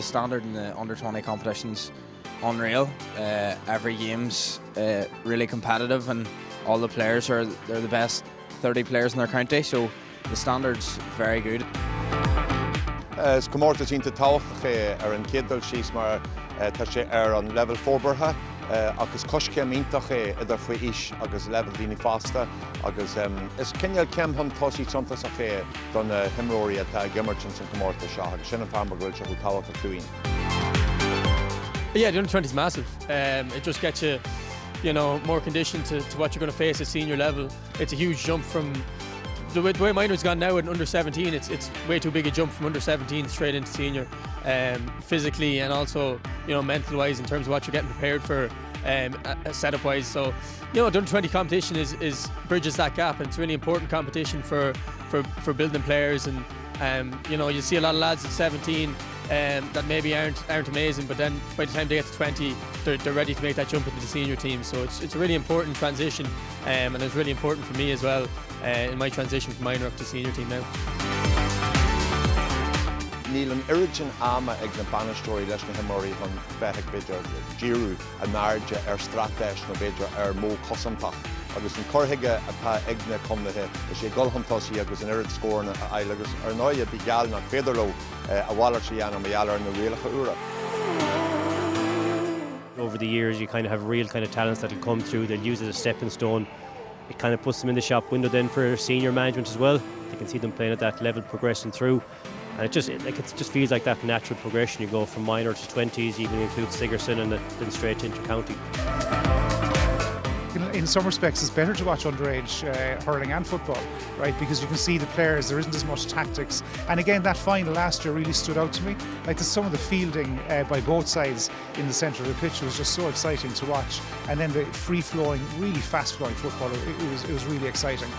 the standard in the under-20 competitions unreal. Every game's really competitive, and all the players they're the best 30 players in their county, so the standard's very good. Is comórta tínta tábhacha ar an cédal síos mar tá sé ar an level 4 burtha agus coiscéim iontach idir faoi is agus level daoine fásta agus is cinneal ceam chun tosaí tiontas a don himróí atá gimmart san comórta seo agus sin an fámar gohfuil se go tábhacha clúin. Yeah, the under-20 is massive. It just gets you, more conditioned to what you're going to face at senior level. It's a huge jump from the way minor's gone now at under 17. It's way too big a jump from under 17 straight into senior, physically and also mental-wise in terms of what you're getting prepared for, setup-wise. So the under-20 competition is bridges that gap, and it's a really important competition for building players. And you see a lot of lads at 17 that maybe aren't amazing, but then by the time they get to 20, they're ready to make that jump into the senior team. So it's a really important transition, and it's really important for me as well in my transition from minor up to senior team now. Níl an origin ama ag na banastóirí leis na himóirí chun bheithigh beidir díriú a náirde ar stratéis nó beidir ar mó cosantach. Agus an corthaige atá ag na comnathe is sé golhantásaí agus an orid scórna a eile agus ar náide bhí geall nach féidir leo a bhhaillir sé dhéanam a dheallar na rialacha úra. Over the years you kind of have real kind of talents that will come through, they'll use it as a stepping stone. It kind of puts them in the shop window then for senior management as well. They can see them playing at that level, progressing through. And it just feels like that natural progression. You go from minor to 20s, even include Sigerson, and then straight to inter-county. In some respects, it's better to watch underage hurling and football, right? Because you can see the players, there isn't as much tactics. And again, that final last year really stood out to me. Like some of the fielding by both sides in the centre of the pitch was just so exciting to watch. And then the free-flowing, really fast-flowing football, it was really exciting.